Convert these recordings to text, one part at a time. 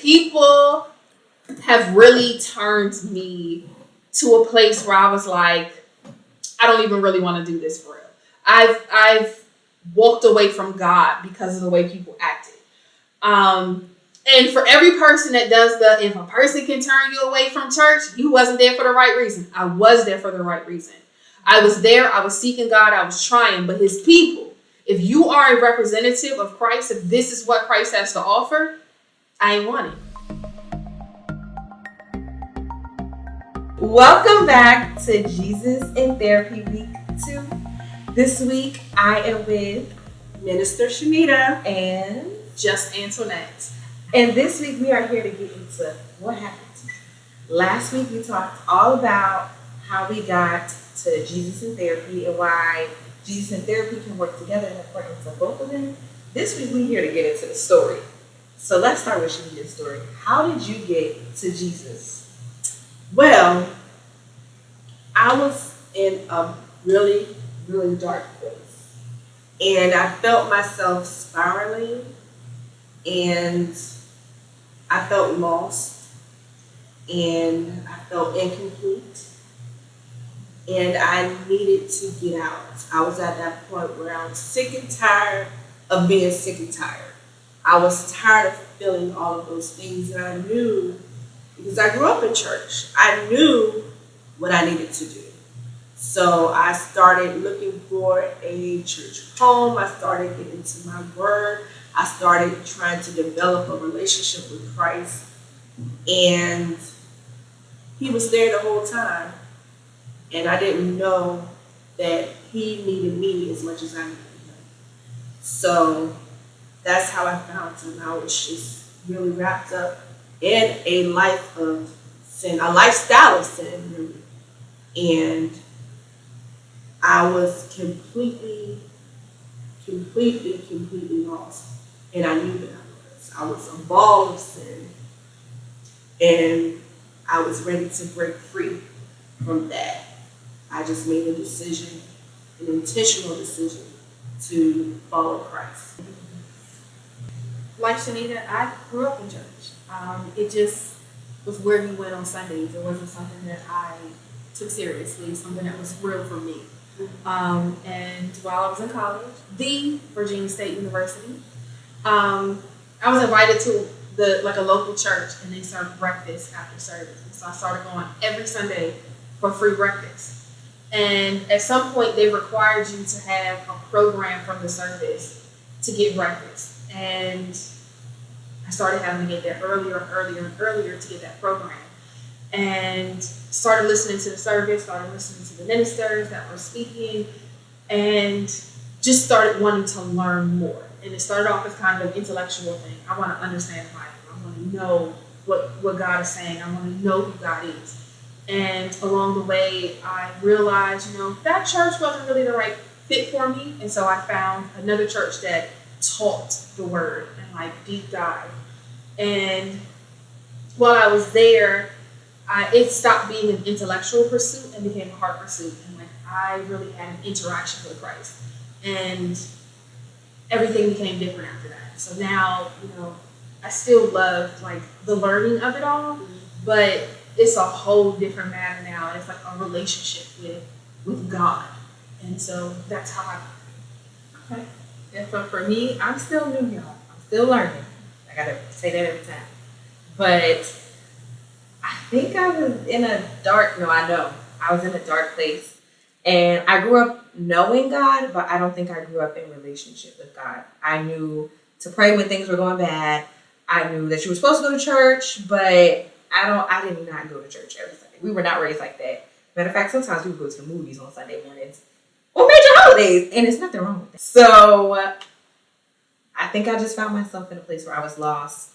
people have really turned me to a place where I was like, I don't even really want to do this for real. I've walked away from God because of the way people acted. And for every person that does if a person can turn you away from church, you wasn't there for the right reason. I was there for the right reason. I was there, I was seeking God, I was trying, but his people, if you are a representative of Christ, if this is what Christ has to offer, I ain't want it. Welcome back to Jesus in Therapy Week 2. This week I am with Minister Shanita and Just Antoinette. And this week we are here to get into what happened. Last week we talked all about how we got to Jesus in Therapy and why Jesus and therapy can work together in accordance of both of them. This week we're here to get into the story. So let's start with Shanita's story. How did you get to Jesus? Well, I was in a really, really dark place. And I felt myself spiraling. And I felt lost. And I felt incomplete. And I needed to get out. I was at that point where I was sick and tired of being sick and tired. I was tired of feeling all of those things. And I knew, because I grew up in church, I knew what I needed to do. So I started looking for a church home. I started getting into my word. I started trying to develop a relationship with Christ. And he was there the whole time. And I didn't know that he needed me as much as I needed him. So that's how I found him. I was just really wrapped up in a life of sin, a lifestyle of sin, really. And I was completely lost. And I knew that I was. I was a ball of sin. And I was ready to break free from that. I just made a decision, an intentional decision to follow Christ. Like Shanita, I grew up in church. It just was where you went on Sundays. It wasn't something that I took seriously, something that was real for me. And while I was in college, the Virginia State University, I was invited to a local church, and they served breakfast after service. And so I started going every Sunday for free breakfast. And at some point, they required you to have a program from the service to get breakfast. And I started having to get there earlier to get that program. And started listening to the service, started listening to the ministers that were speaking, and just started wanting to learn more. And it started off as kind of an intellectual thing. I want to understand the Bible. I want to know what God is saying. I want to know who God is. And along the way, I realized, that church wasn't really the right fit for me. And so I found another church that taught the word and deep dive. And while I was there, it stopped being an intellectual pursuit and became a heart pursuit. And I really had an interaction with Christ. And everything became different after that. So now, I still love the learning of it all, but it's a whole different matter now. It's a relationship with God. And so that's how I. Okay. And for me, I'm still new, y'all. I'm still learning. I gotta say that every time. But I think I was in a dark place. And I grew up knowing God, but I don't think I grew up in relationship with God. I knew to pray when things were going bad. I knew that you were supposed to go to church, but I did not go to church every Sunday. We were not raised like that. Matter of fact, sometimes we would go to the movies on Sunday mornings or major holidays, and there's nothing wrong with that. So I think I just found myself in a place where I was lost,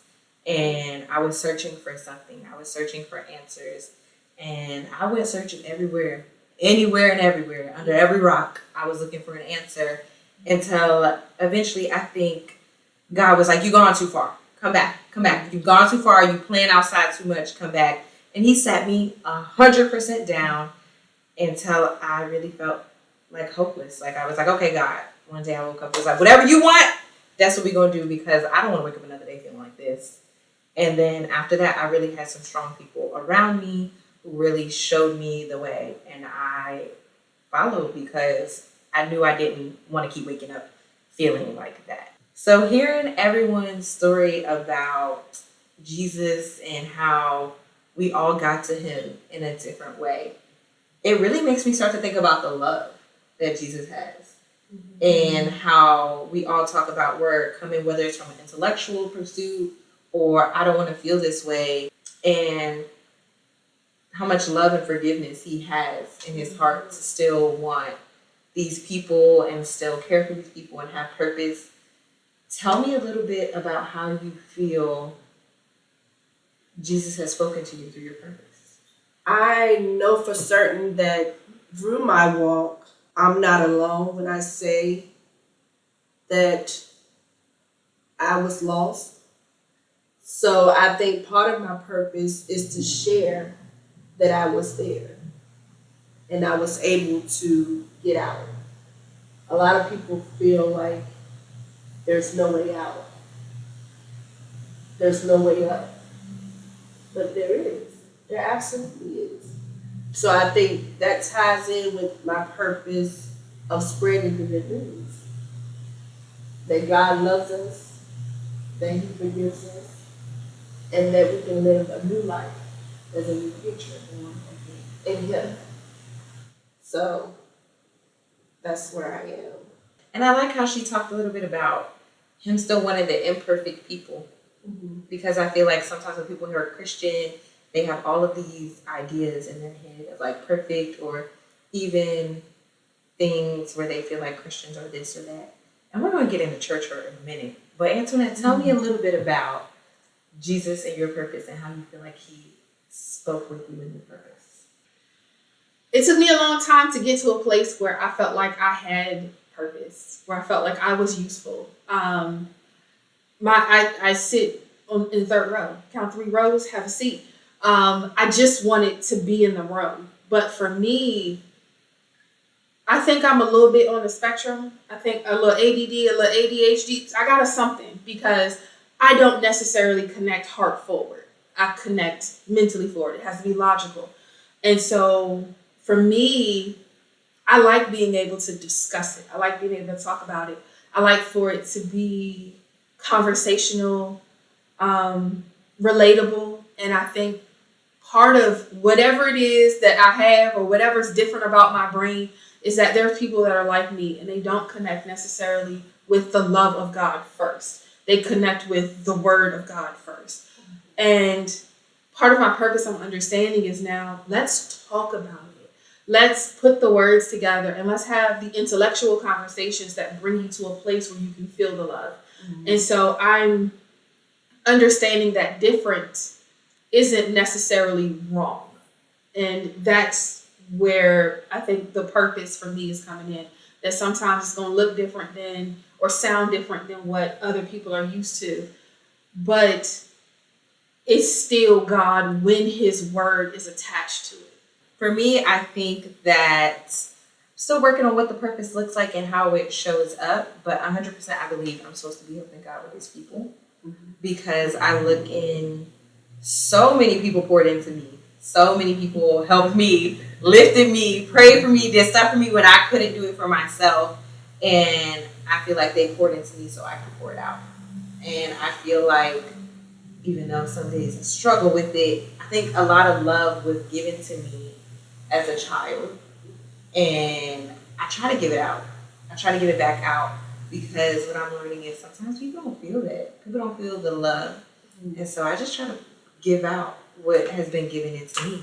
and I was searching for something. I was searching for answers, and I went searching everywhere, anywhere and everywhere, under every rock. I was looking for an answer until eventually I think God was like, "You've gone too far. Come back. You've gone too far. You playing outside too much. Come back." And he sat me 100% down until I really felt hopeless. I was like, "Okay, God." One day I woke up, I was like, "Whatever you want, that's what we're going to do, because I don't want to wake up another day feeling like this." And then after that, I really had some strong people around me who really showed me the way. And I followed because I knew I didn't want to keep waking up feeling like that. So hearing everyone's story about Jesus and how we all got to him in a different way, it really makes me start to think about the love that Jesus has. And how we all talk about we're coming, whether it's from an intellectual pursuit or I don't want to feel this way, and how much love and forgiveness he has in his heart to still want these people and still care for these people and have purpose. Tell me a little bit about how you feel Jesus has spoken to you through your purpose. I know for certain that through my walk, I'm not alone when I say that I was lost. So I think part of my purpose is to share that I was there and I was able to get out. A lot of people feel like there's no way out, there's no way up, but there is. There absolutely is. So I think that ties in with my purpose of spreading the good news. That God loves us, that he forgives us, and that we can live a new life as a new creature in him. So that's where I am. And I like how she talked a little bit about him still wanting the imperfect people. Because I feel like sometimes when people hear Christian, they have all of these ideas in their head of like perfect, or even things where they feel like Christians are this or that. And we're going to get into church for in a minute. But Antoinette, tell me a little bit about Jesus and your purpose and how you feel like he spoke with you in your purpose. It took me a long time to get to a place where I felt like I had purpose, where I felt like I was useful. I sit in the third row, count 3 rows, have a seat. I just wanted to be in the room. But for me, I think I'm a little bit on the spectrum. I think a little ADD, a little ADHD. I got a something because I don't necessarily connect heart forward. I connect mentally forward. It has to be logical. And so for me, I like being able to discuss it. I like being able to talk about it. I like for it to be conversational, relatable. And I think part of whatever it is that I have or whatever's different about my brain is that there's people that are like me and they don't connect necessarily with the love of God first. They connect with the word of God first. And part of my purpose I'm understanding is now let's talk about it. Let's put the words together and let's have the intellectual conversations that bring you to a place where you can feel the love. And so I'm understanding that different isn't necessarily wrong. And that's where I think the purpose for me is coming in. That sometimes it's going to look different than or sound different than what other people are used to. But it's still God when his word is attached to it. For me, I think that I'm still working on what the purpose looks like and how it shows up. But 100% I believe I'm supposed to be helping God with his people. Because I look in, so many people poured into me. So many people helped me, lifted me, prayed for me, did stuff for me when I couldn't do it for myself. And I feel like they poured into me so I can pour it out. And I feel like even though some days I struggle with it, I think a lot of love was given to me as a child. And I try to give it out. I try to give it back out because what I'm learning is sometimes people don't feel that. People don't feel the love. And so I just try to give out what has been given into me.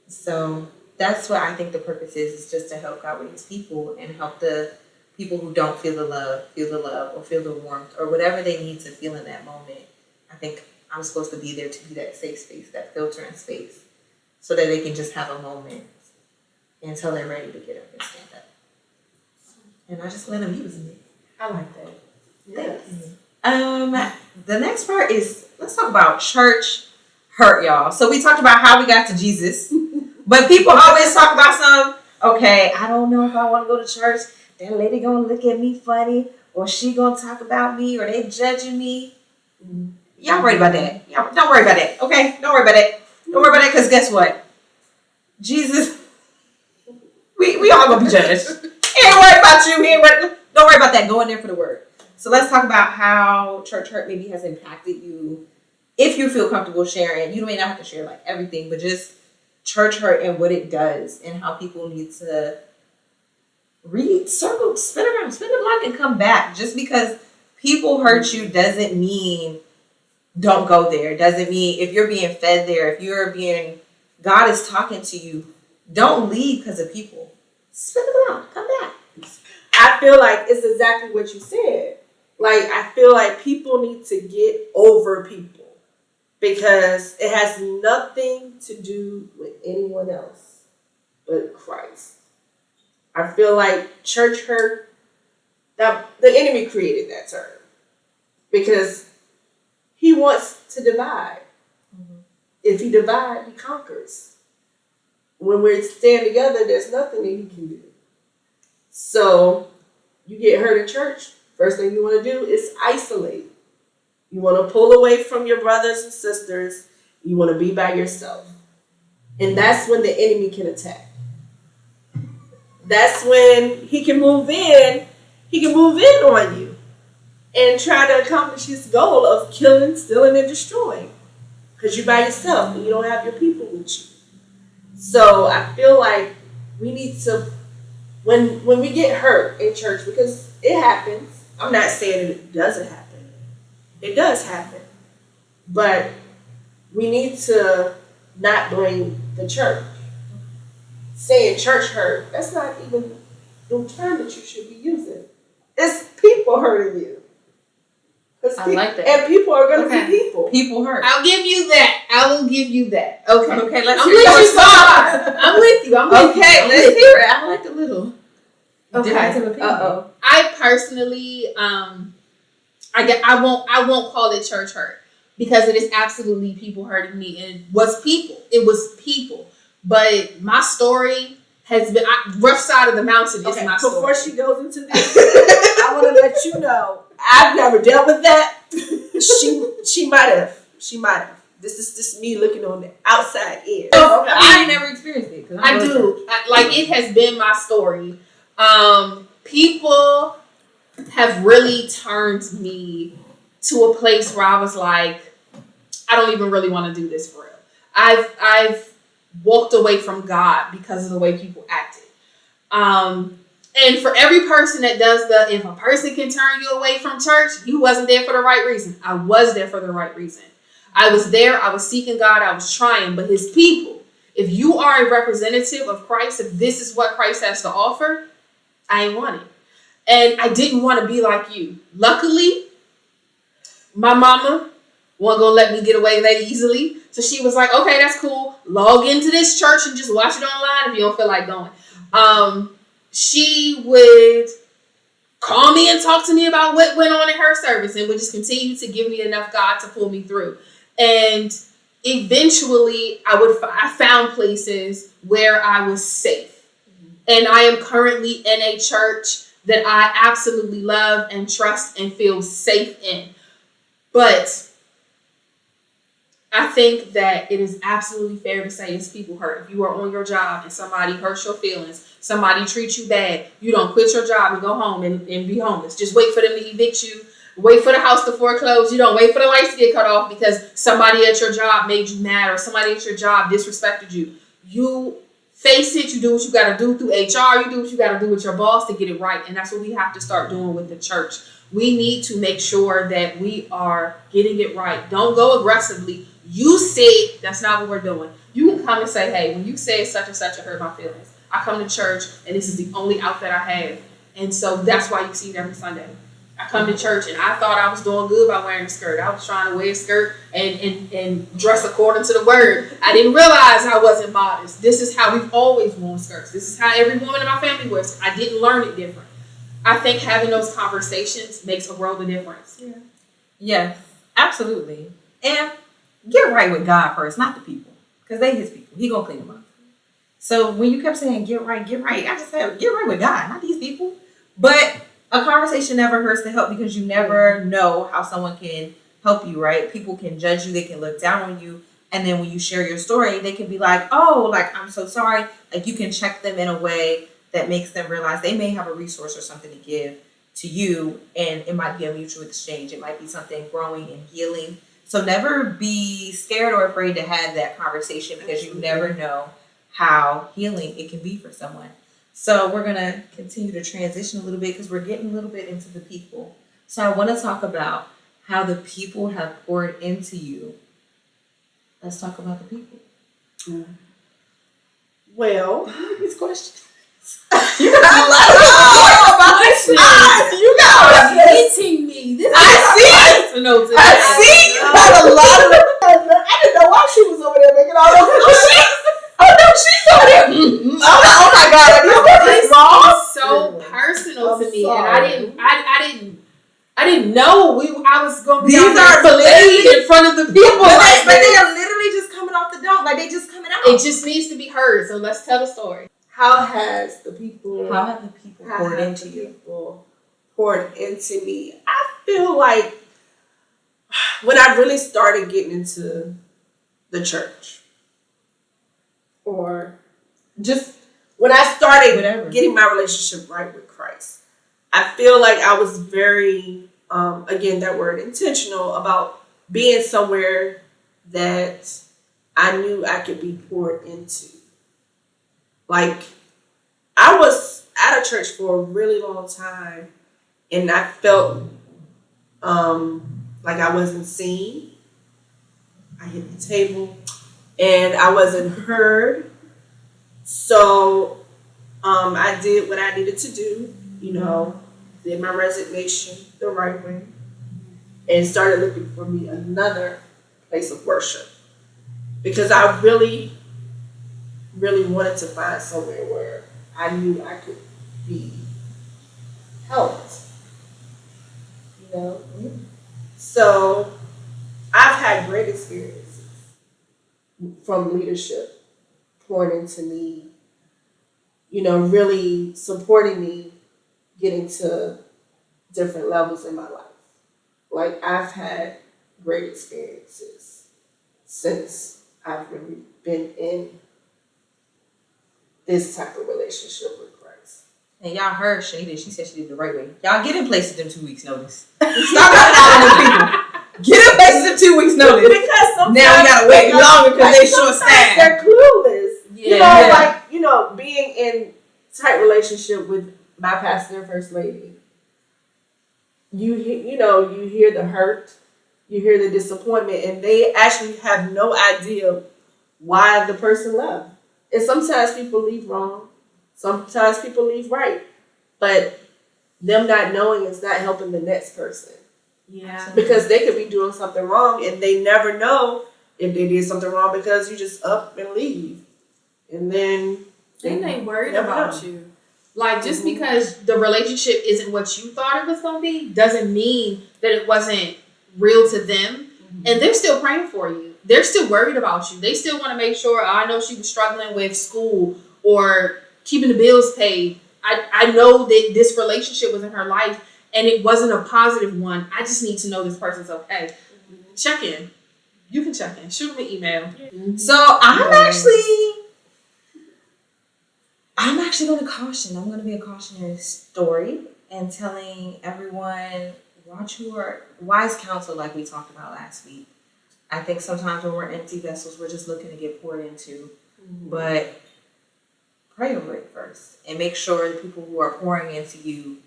So that's what I think the purpose is just to help God with his people and help the people who don't feel the love or feel the warmth or whatever they need to feel in that moment. I think I'm supposed to be there to be that safe space, that filtering space, so that they can just have a moment until they're ready to get up and stand up. And I just let them use me. I like that. Yes. The next part is, let's talk about church hurt, y'all. So we talked about how we got to Jesus, but people always talk about okay, I don't know if I want to go to church. That lady gonna look at me funny, or she gonna talk about me, or they judging me. Y'all worried about that. Y'all don't worry about that. Okay? Don't worry about that. Don't worry about that, because guess what? Jesus, we all gonna be judged. He ain't worried about you. Don't worry about that. Go in there for the word. So let's talk about how church hurt maybe has impacted you. If you feel comfortable sharing, you may not have to share like everything, but just church hurt and what it does and how people need to spin around, spin the block and come back. Just because people hurt you doesn't mean don't go there. Doesn't mean if you're being fed there, God is talking to you, don't leave because of people. Spin the block, come back. I feel like it's exactly what you said. Like, I feel like people need to get over people because it has nothing to do with anyone else but Christ. I feel like church hurt, that the enemy created that term because he wants to divide. Mm-hmm. If he divides, he conquers. When we stand together, there's nothing that he can do. So you get hurt in church, first thing you want to do is isolate. You want to pull away from your brothers and sisters. You want to be by yourself. And that's when the enemy can attack. That's when he can move in. He can move in on you and try to accomplish his goal of killing, stealing, and destroying. Because you're by yourself and you don't have your people with you. So I feel like we need to, when we get hurt in church, because it happens. I'm not saying it doesn't happen. It does happen. But we need to not blame the church. Saying church hurt, that's not even the term that you should be using. It's people hurting you. I like that. And people are going to be people. People hurt. I'll give you that. I will give you that. Okay. Okay, let's I'm hear with your you, response. I'm with you. I'm with you. Okay, let's hear it. I like a little. Okay. Uh-oh. I personally, I won't call it church hurt because it is absolutely people hurting me, and it was people. It was people. But my story has been rough side of the mountain. Is my story. Before she goes into this, I want to let you know I've never dealt with that. She might have. She might have. This is just me looking on the outside in. I never experienced it. I do. It has been my story. People have really turned me to a place where I was like, I don't even really want to do this for real. I've walked away from God because of the way people acted. And for every person that does if a person can turn you away from church, you wasn't there for the right reason. I was there for the right reason. I was there, I was seeking God, I was trying, but his people, if you are a representative of Christ, if this is what Christ has to offer, I ain't want it. And I didn't want to be like you. Luckily, my mama wasn't going to let me get away that easily. So she was like, okay, that's cool. Log into this church and just watch it online if you don't feel like going. She would call me and talk to me about what went on in her service and would just continue to give me enough God to pull me through. And eventually I found places where I was safe. And I am currently in a church that I absolutely love and trust and feel safe in. But I think that it is absolutely fair to say it's people hurt. If you are on your job and somebody hurts your feelings, somebody treats you bad, you don't quit your job and go home and be homeless. Just wait for them to evict you. Wait for the house to foreclose. You don't wait for the lights to get cut off because somebody at your job made you mad or somebody at your job disrespected you. You face it. You do what you got to do through HR. You do what you got to do with your boss to get it right. And that's what we have to start doing with the church. We need to make sure that we are getting it right. Don't go aggressively. You said that's not what we're doing. You can come and say, hey, when you say such and such, it hurt my feelings. I come to church and this is the only outfit I have. And so that's why you see it every Sunday. I come to church and I thought I was doing good by wearing a skirt. I was trying to wear a skirt and dress according to the word. I didn't realize I wasn't modest. This is how we've always worn skirts. This is how every woman in my family wears. I didn't learn it different. I think having those conversations makes a world of difference. Yeah. Yes, absolutely. And get right with God first, not the people. Because they his people. He gonna clean them up. So when you kept saying get right, I just said get right with God, not these people. But a conversation never hurts to help because you never know how someone can help you, right? People can judge you, they can look down on you, and then when you share your story, they can be like, oh, like, I'm so sorry. Like, you can check them in a way that makes them realize they may have a resource or something to give to you, and it might be a mutual exchange. It might be something growing and healing. So never be scared or afraid to have that conversation, because you never know how healing it can be for someone. So we're going to continue to transition a little bit, because we're getting a little bit into the people. So I want to talk about how the people have poured into you. Let's talk about the people. Well, These questions. You got a lot of questions. You got Hitting me. This I see. No, I see. You got a lot of. I didn't know why she was over there making all those. She's over there. Oh my God! This is so personal to me, sorry. and I didn't know I was going to be These are filleted in front of the people. But they are literally just coming off the dome. Like, they just coming out. It just needs to be heard. So let's tell the story. How has the people? How have the people poured into you? People poured into me. I feel like when I really started getting into the church, or just when I started getting my relationship right with Christ, I feel like I was very, again, that word, intentional about being somewhere that I knew I could be poured into. Like, I was at a church for a really long time, and I felt like I wasn't seen. I hit the table, and I wasn't heard. So I did what I needed to do, did my resignation the right way, and started looking for me another place of worship, because I really, really wanted to find somewhere where I knew I could be helped, So I've had great experiences from leadership pouring into me, really supporting me getting to different levels in my life. Like, I've had great experiences since I've really been in this type of relationship with Christ. And y'all heard Shada. She said she did it the right way. Y'all get in place at them 2 weeks notice. Stop running out on them people. Get in place at them 2 weeks notice. Because sometimes now we gotta wait longer because they short staffed. They're clueless. Yeah. Being in tight relationship with my pastor and first lady. You hear the hurt, you hear the disappointment, and they actually have no idea why the person left. And sometimes people leave wrong, sometimes people leave right, but them not knowing is not helping the next person. Yeah. Because they could be doing something wrong, and they never know if they did something wrong, because you just up and leave, and then they worried about you. Like, just because the relationship isn't what you thought it was going to be doesn't mean that it wasn't real to them. And they're still praying for you. They're still worried about you. They still want to make sure, I know she was struggling with school or keeping the bills paid. I know that this relationship was in her life and it wasn't a positive one. I just need to know this person's okay. Check in. You can check in. Shoot them an email. So I'm actually going to caution. I'm going to be a cautionary story and telling everyone, watch your wise counsel, like we talked about last week. I think sometimes when we're empty vessels, we're just looking to get poured into. But pray over it first and make sure the people who are pouring into you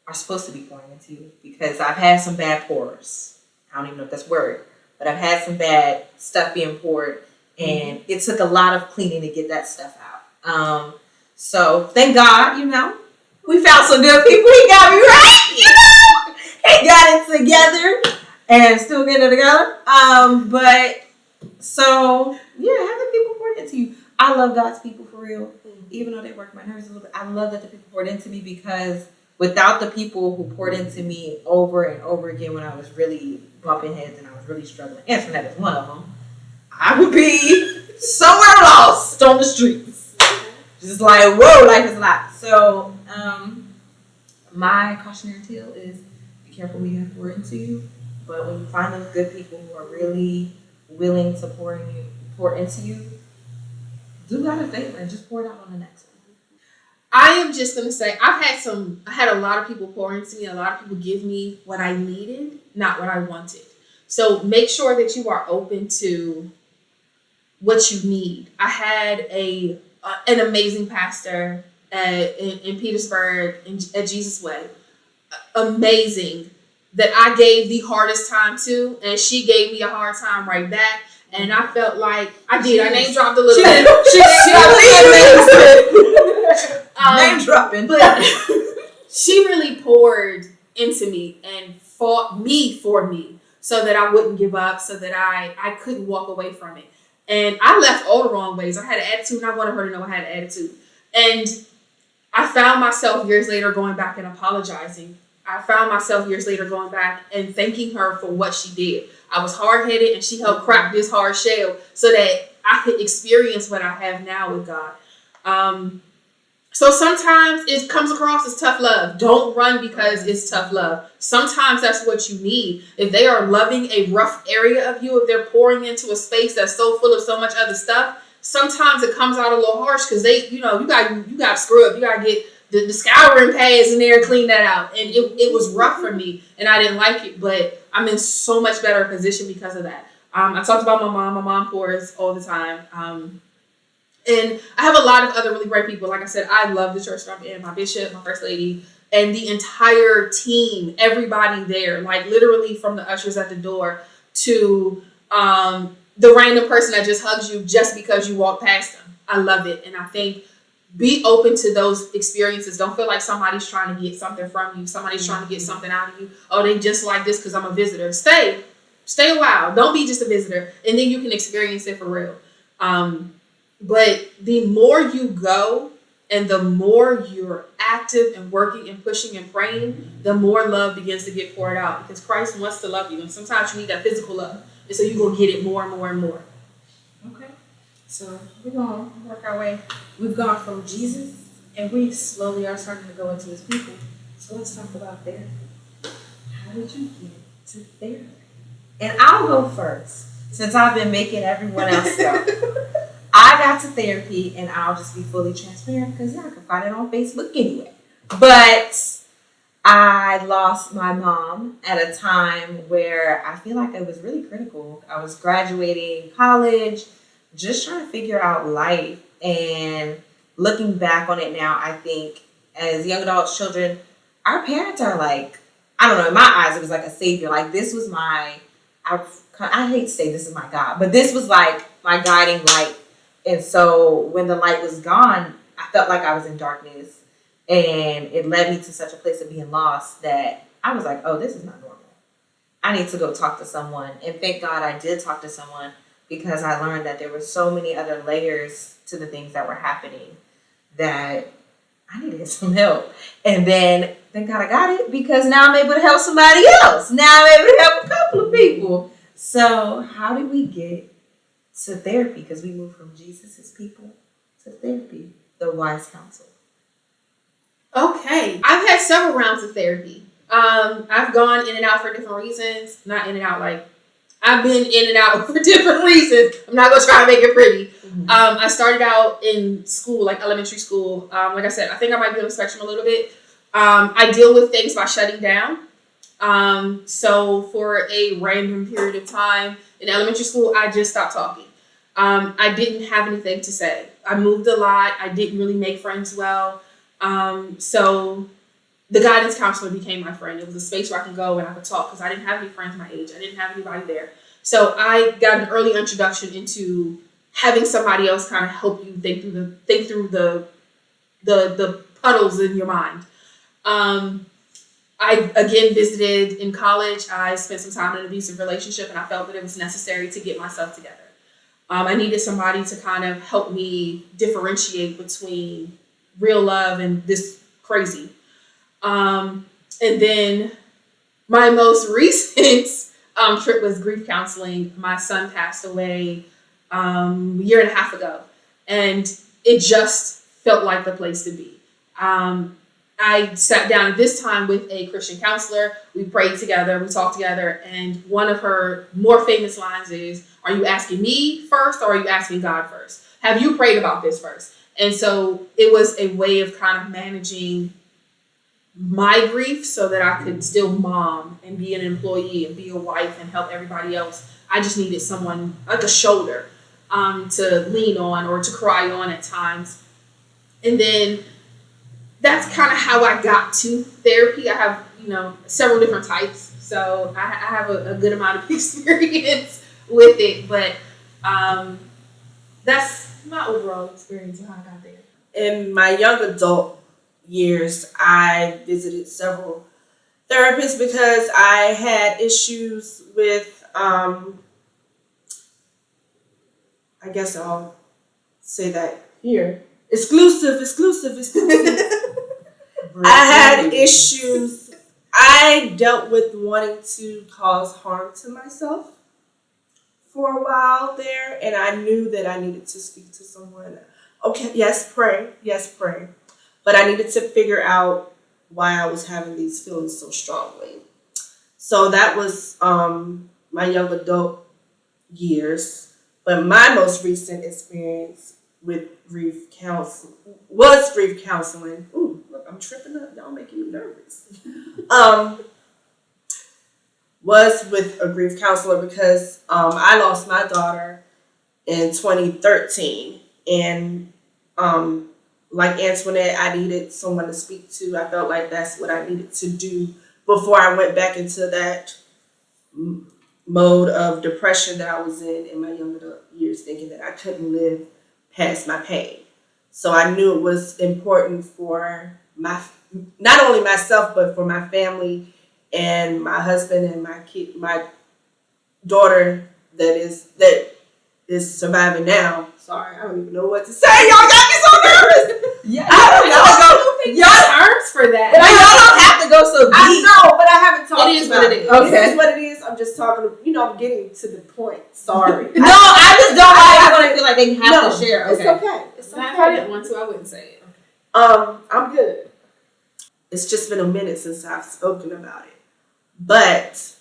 are supposed to be pouring into you. Because I've had some bad pours. I don't even know if that's a word, but I've had some bad stuff being poured, and it took a lot of cleaning to get that stuff out. So thank God, we found some good people. He got me right, he got it together and still getting it together. But so yeah, have the people poured into you. I love God's people for real, even though they work my nerves a little bit. I love that the people poured into me, because without the people who poured into me over and over again when I was really bumping heads and I was really struggling, Antoinette is one of them, I would be somewhere lost on the streets. Just like, whoa, life is a lot. So, my cautionary tale is be careful who you have poured into you. But when you find those good people who are really willing to pour into you, do God a favor and just pour it out on the next one. I am just gonna say I had a lot of people pour into me, a lot of people give me what I needed, not what I wanted. So make sure that you are open to what you need. I had an amazing pastor in Petersburg at Jesus Way. Amazing, that I gave the hardest time to, and she gave me a hard time right back. And I felt like I did. I name dropped a little bit. She was amazing. Name dropping. But she really poured into me and fought me for me so that I wouldn't give up, so that I couldn't walk away from it. And I left all the wrong ways. I had an attitude, and I wanted her to know I had an attitude. And I found myself years later going back and apologizing. I found myself years later going back and thanking her for what she did. I was hard-headed, and she helped crack this hard shell so that I could experience what I have now with God. So sometimes it comes across as tough love. Don't run because it's tough love. Sometimes that's what you need. If they are loving a rough area of you, if they're pouring into a space that's so full of so much other stuff, sometimes it comes out a little harsh because you got scrub. You got to get the scouring pads in there and clean that out. And it was rough for me, and I didn't like it, but I'm in so much better position because of that. I talked about my mom. My mom pours all the time. And I have a lot of other really great people. Like I said, I love the church that I'm in. My bishop, my first lady, and the entire team, everybody there, like literally from the ushers at the door to the random person that just hugs you just because you walk past them. I love it. And I think be open to those experiences. Don't feel like somebody's trying to get something from you. Somebody's trying to get something out of you. Oh, they just like this because I'm a visitor. Stay a while. Don't be just a visitor. And then you can experience it for real. But the more you go and the more you're active and working and pushing and praying, the more love begins to get poured out because Christ wants to love you. And sometimes you need that physical love. And so you're going to get it more and more and more. Okay. So we're going to work our way. We've gone from Jesus and we slowly are starting to go into his people. So let's talk about therapy. How did you get to therapy? And I'll go first since I've been making everyone else go. I got to therapy, and I'll just be fully transparent because I can find it on Facebook anyway. But I lost my mom at a time where I feel like it was really critical. I was graduating college, just trying to figure out life. And looking back on it now, I think as young adults, children, our parents are like, I don't know, in my eyes, it was like a savior. Like this was I hate to say this is my God, but this was like my guiding light. And so when the light was gone, I felt like I was in darkness. And it led me to such a place of being lost that I was like, oh, this is not normal. I need to go talk to someone. And thank God I did talk to someone because I learned that there were so many other layers to the things that were happening that I needed some help. And then thank God I got it because now I'm able to help somebody else. Now I'm able to help a couple of people. So how did we get to therapy? Because we moved from Jesus' people to therapy, the wise counsel. Okay. I've had several rounds of therapy. I've gone in and out for different reasons. Not in and out like I've been in and out for different reasons. I'm not going to try to make it pretty. Mm-hmm. I started out in school, like elementary school. Like I said, I think I might be on the spectrum a little bit. I deal with things by shutting down. So for a random period of time in elementary school, I just stopped talking. I didn't have anything to say. I moved a lot. I didn't really make friends well. So the guidance counselor became my friend. It was a space where I could go and I could talk because I didn't have any friends my age. I didn't have anybody there. So I got an early introduction into having somebody else kind of help you think through the puddles in your mind. I again visited in college. I spent some time in an abusive relationship and I felt that it was necessary to get myself together. I needed somebody to kind of help me differentiate between real love and this crazy. And then my most recent trip was grief counseling. My son passed away a year and a half ago, and it just felt like the place to be. I sat down at this time with a Christian counselor. We prayed together, we talked together, and one of her more famous lines is, "Are you asking me first or are you asking God first? Have you prayed about this first?" And so it was a way of kind of managing my grief so that I could still mom and be an employee and be a wife and help everybody else. I just needed someone like a shoulder to lean on or to cry on at times. And then that's kind of how I got to therapy. I have, several different types. So I have a good amount of experience with it. But that's my overall experience of how I got there. In my young adult years, I visited several therapists because I had issues with, I guess I'll say that here. Exclusive. I had issues. I dealt with wanting to cause harm to myself for a while there, and I knew that I needed to speak to someone. Okay, yes, pray. But I needed to figure out why I was having these feelings so strongly. So that was my young adult years. But my most recent experience with grief counseling was grief counseling. Ooh, look, I'm tripping up. Y'all making me nervous. Was with a grief counselor because I lost my daughter in 2013. And like Antoinette, I needed someone to speak to. I felt like that's what I needed to do before I went back into that mode of depression that I was in my young adult years, thinking that I couldn't live past my pain. So I knew it was important for not only myself, but for my family and my husband and my daughter that is surviving now. Sorry, I don't even know what to say. Y'all got me so nervous. Yeah, I don't know. Y'all terms for that. But y'all don't have to go so deep. I know, but I haven't talked It is about what it is. Okay. It is what it is. I'm just talking. I'm getting to the point. Sorry. No, I just don't want everyone to feel like they have to share. It's okay. If I didn't want to, I wouldn't say it. I'm good. It's just been a minute since I've spoken about it, but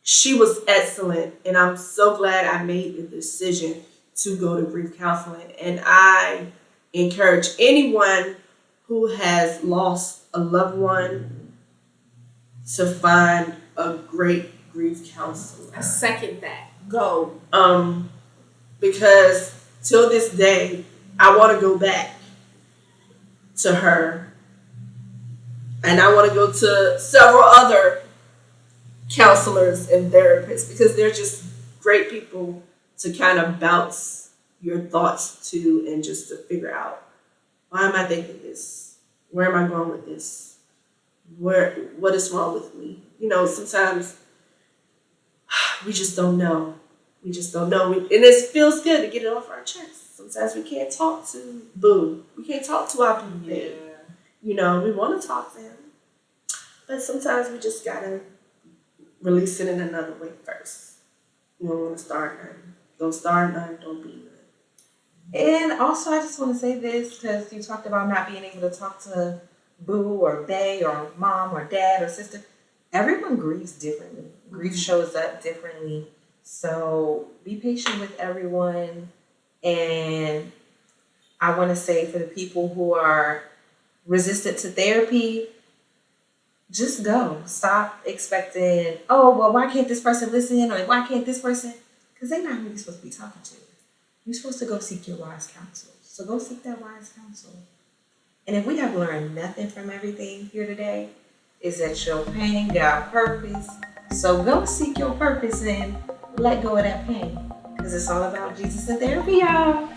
she was excellent, and I'm so glad I made the decision to go to grief counseling. And I encourage anyone who has lost a loved one to find a great grief counselor. I second that. Go. Because till this day, I want to go back to her, and I want to go to several other counselors and therapists because they're just great people to kind of bounce your thoughts to and just to figure out, why am I thinking this? Where am I going with this? What is wrong with me? Sometimes we just don't know. And it feels good to get it off our chest. Sometimes we can't talk to Boo. We can't talk to our boo. We want to talk to him. But sometimes we just gotta release it in another way first. You don't want to start nothing. Don't start nothing, don't be nothing. And also, I just want to say this because you talked about not being able to talk to Boo or Bae or mom or dad or sister. Everyone grieves differently. Grief shows up differently. So be patient with everyone. And I want to say for the people who are resistant to therapy, just go. Stop expecting, why can't this person listen? Or why can't this person? Because they're not who you're supposed to be talking to. You're supposed to go seek your wise counsel. So go seek that wise counsel. And if we have learned nothing from everything here today, is that your pain got purpose. So go seek your purpose and let go of that pain. Because it's all about Jesus and therapy, y'all.